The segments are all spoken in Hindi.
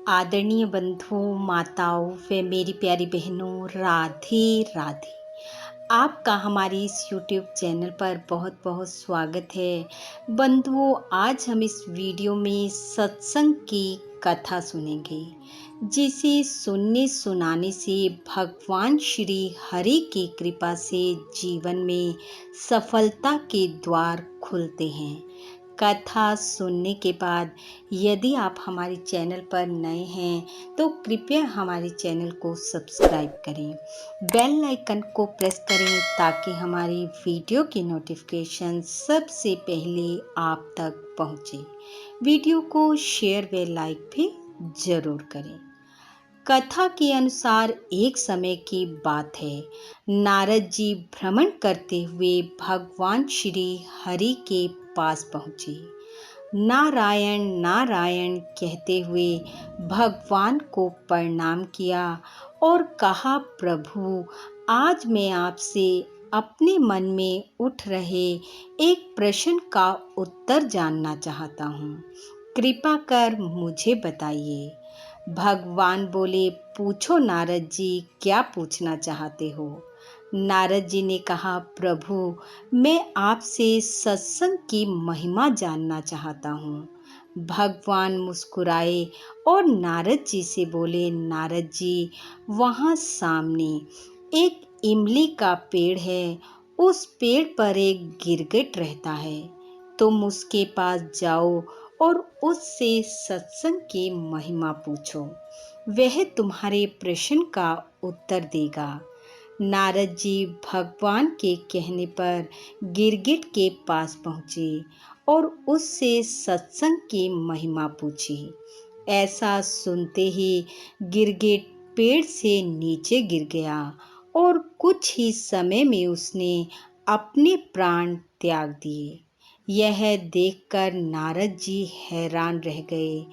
आदरणीय बंधुओं, माताओं व मेरी प्यारी बहनों, राधे राधे। आपका हमारे इस YouTube चैनल पर बहुत बहुत स्वागत है। बंधुओं, आज हम इस वीडियो में सत्संग की कथा सुनेंगे, जिसे सुनने सुनाने से भगवान श्री हरि की कृपा से जीवन में सफलता के द्वार खुलते हैं। कथा सुनने के बाद यदि आप हमारे चैनल पर नए हैं तो कृपया हमारे चैनल को सब्सक्राइब करें, बेल आइकन को प्रेस करें ताकि हमारी वीडियो की नोटिफिकेशन सबसे पहले आप तक पहुंचे। वीडियो को शेयर व लाइक भी जरूर करें। कथा के अनुसार एक समय की बात है, नारद जी भ्रमण करते हुए भगवान श्री हरि के पास पहुँचे। नारायण नारायण कहते हुए भगवान को प्रणाम किया और कहा, प्रभु, आज मैं आपसे अपने मन में उठ रहे एक प्रश्न का उत्तर जानना चाहता हूँ। कृपा कर मुझे बताइए। भगवान बोले, पूछो नारद जी, क्या पूछना चाहते हो। नारद जी ने कहा, प्रभु, मैं आपसे सत्संग की महिमा जानना चाहता हूँ। भगवान मुस्कुराए और नारद जी से बोले, नारद जी, वहाँ सामने एक इमली का पेड़ है, उस पेड़ पर एक गिरगिट रहता है। तुम उसके पास जाओ और उससे सत्संग की महिमा पूछो, वह तुम्हारे प्रश्न का उत्तर देगा। नारद जी भगवान के कहने पर गिरगिट के पास पहुँचे और उससे सत्संग की महिमा पूछी। ऐसा सुनते ही गिरगिट पेड़ से नीचे गिर गया और कुछ ही समय में उसने अपने प्राण त्याग दिए। यह देखकर नारद जी हैरान रह गए।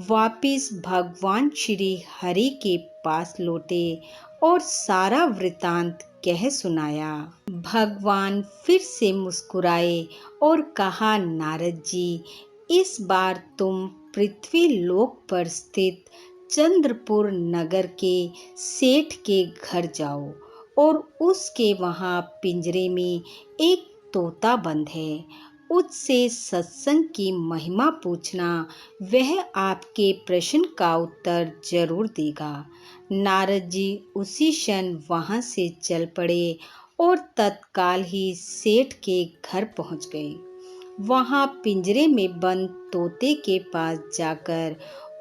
वापिस भगवान श्री हरि के पास लौटे और सारा वृतांत कह सुनाया। भगवान फिर से मुस्कुराए और कहा, नारद जी, इस बार तुम पृथ्वी लोक पर स्थित चंद्रपुर नगर के सेठ के घर जाओ और उसके वहाँ पिंजरे में एक तोता बंद है, उससे सत्संग की महिमा पूछना, वह आपके प्रश्न का उत्तर जरूर देगा। नारद जी उसी क्षण वहाँ से चल पड़े और तत्काल ही सेठ के घर पहुँच गए। वहाँ पिंजरे में बंद तोते के पास जाकर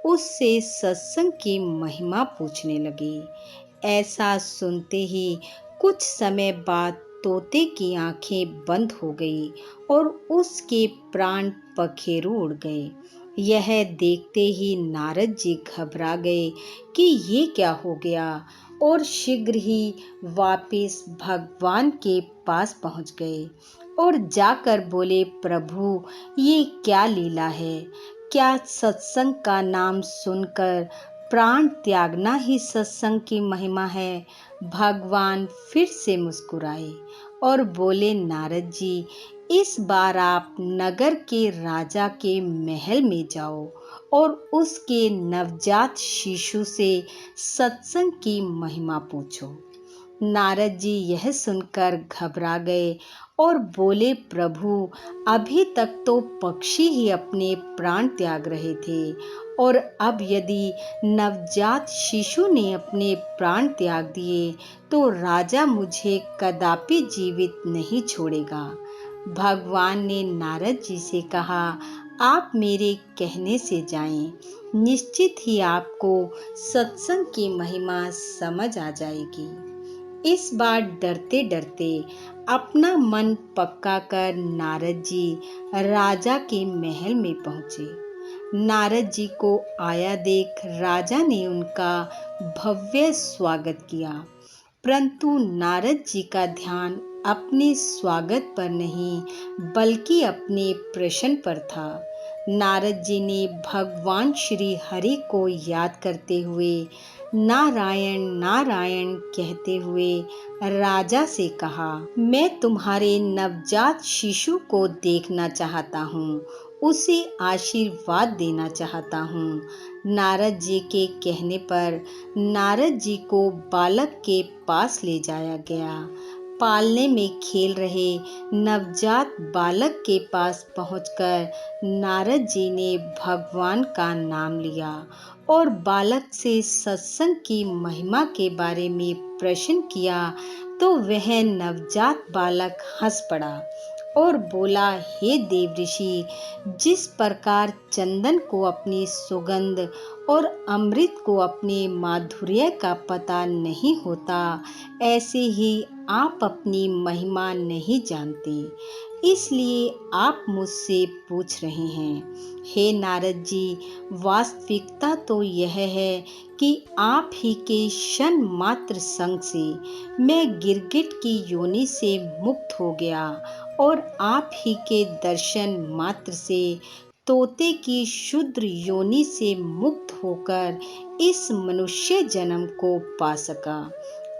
उससे सत्संग की महिमा पूछने लगे। ऐसा सुनते ही कुछ समय बाद तोते की आंखें बंद हो गई और उसके प्राण पखेरु उड़ गए। यह देखते ही नारद जी घबरा गए कि ये क्या हो गया और शीघ्र ही वापिस भगवान के पास पहुंच गए और जाकर बोले, प्रभु, ये क्या लीला है। क्या सत्संग का नाम सुनकर प्राण त्यागना ही सत्संग की महिमा है। भगवान फिर से मुस्कुराए और बोले, नारद जी, इस बार आप नगर के राजा के महल में जाओ और उसके नवजात शिशु से सत्संग की महिमा पूछो। नारद जी यह सुनकर घबरा गए और बोले, प्रभु, अभी तक तो पक्षी ही अपने प्राण त्याग रहे थे और अब यदि नवजात शिशु ने अपने प्राण त्याग दिए तो राजा मुझे कदापि जीवित नहीं छोड़ेगा। भगवान ने नारद जी से कहा, आप मेरे कहने से जाएं, निश्चित ही आपको सत्संग की महिमा समझ आ जाएगी। इस बार डरते डरते अपना मन पक्का कर नारद जी राजा के महल में पहुँचे। नारद जी को आया देख राजा ने उनका भव्य स्वागत किया, परंतु नारद जी का ध्यान अपने स्वागत पर नहीं बल्कि अपने प्रश्न पर था। नारद जी ने भगवान श्री हरि को याद करते हुए नारायण नारायण कहते हुए राजा से कहा, मैं तुम्हारे नवजात शिशु को देखना चाहता हूँ। उसे आशीर्वाद देना चाहता हूँ। नारद जी के कहने पर नारद जी को बालक के पास ले जाया गया। पालने में खेल रहे नवजात बालक के पास पहुंचकर नारद जी ने भगवान का नाम लिया और बालक से सत्संग की महिमा के बारे में प्रश्न किया तो वह नवजात बालक हंस पड़ा और बोला, हे देव ऋषि, जिस प्रकार चंदन को अपनी सुगंध और अमृत को अपने माधुर्य का पता नहीं होता, ऐसे ही आप अपनी महिमा नहीं जानते, इसलिए आप मुझसे पूछ रहे हैं। हे नारद जी, वास्तविकता तो यह है कि आप ही के क्षण मात्र संग से मैं गिरगिट की योनि से मुक्त हो गया और आप ही के दर्शन मात्र से तोते की शुद्र योनि से मुक्त होकर इस मनुष्य जन्म को पा सका।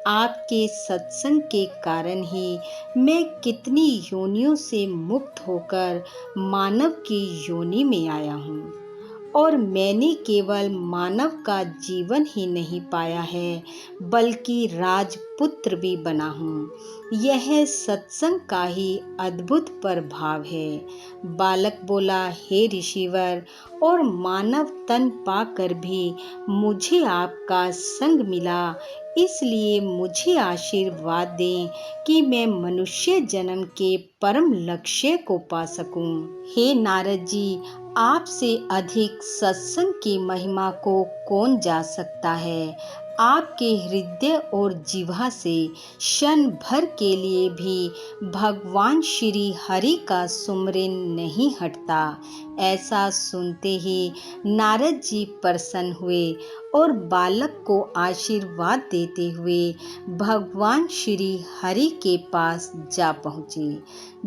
आपके सत्संग के कारण ही मैं कितनी योनियों से मुक्त होकर मानव की योनि में आया हूँ और मैंने केवल मानव का जीवन ही नहीं पाया है बल्कि राजपुत्र भी बना हूँ। यह सत्संग का ही अद्भुत प्रभाव है। बालक बोला, हे ऋषिवर, और मानव तन पाकर भी मुझे आपका संग मिला, इसलिए मुझे आशीर्वाद दें कि मैं मनुष्य जन्म के परम लक्ष्य को पा सकूं। हे नारद जी, आपसे अधिक सत्संग की महिमा को कौन जा सकता है। आपके हृदय और जिह्वा से क्षण भर के लिए भी भगवान श्री हरि का सुमरन नहीं हटता। ऐसा सुनते ही नारद जी प्रसन्न हुए और बालक को आशीर्वाद देते हुए भगवान श्री हरि के पास जा पहुँचे।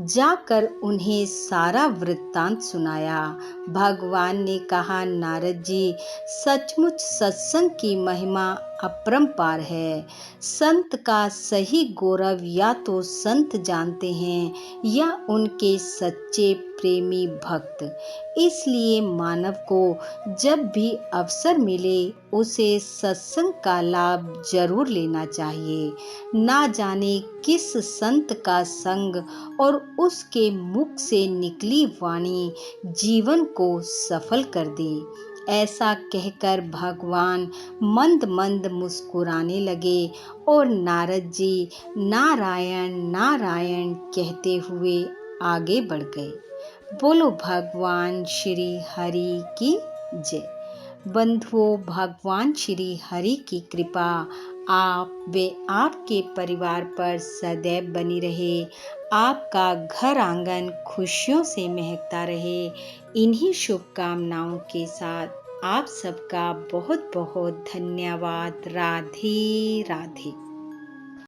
जाकर उन्हें सारा वृत्तांत सुनाया। भगवान ने कहा, नारद जी, सचमुच सत्संग की महिमा अपरंपार है। संत का सही गौरव या तो संत जानते हैं या उनके सच्चे प्रेमी भक्त। इसलिए मानव को जब भी अवसर मिले उसे सत्संग का लाभ जरूर लेना चाहिए। ना जाने किस संत का संग और उसके मुख से निकली वाणी जीवन को सफल कर दे। ऐसा कहकर भगवान मंद मंद मुस्कुराने लगे और नारद जी नारायण नारायण कहते हुए आगे बढ़ गए। बोलो भगवान श्री हरि की जय। बंधुओं, भगवान श्री हरि की कृपा आप व आपके परिवार पर सदैव बनी रहे। आपका घर आंगन खुशियों से महकता रहे। इन्हीं शुभकामनाओं के साथ आप सबका बहुत बहुत धन्यवाद। राधे राधे।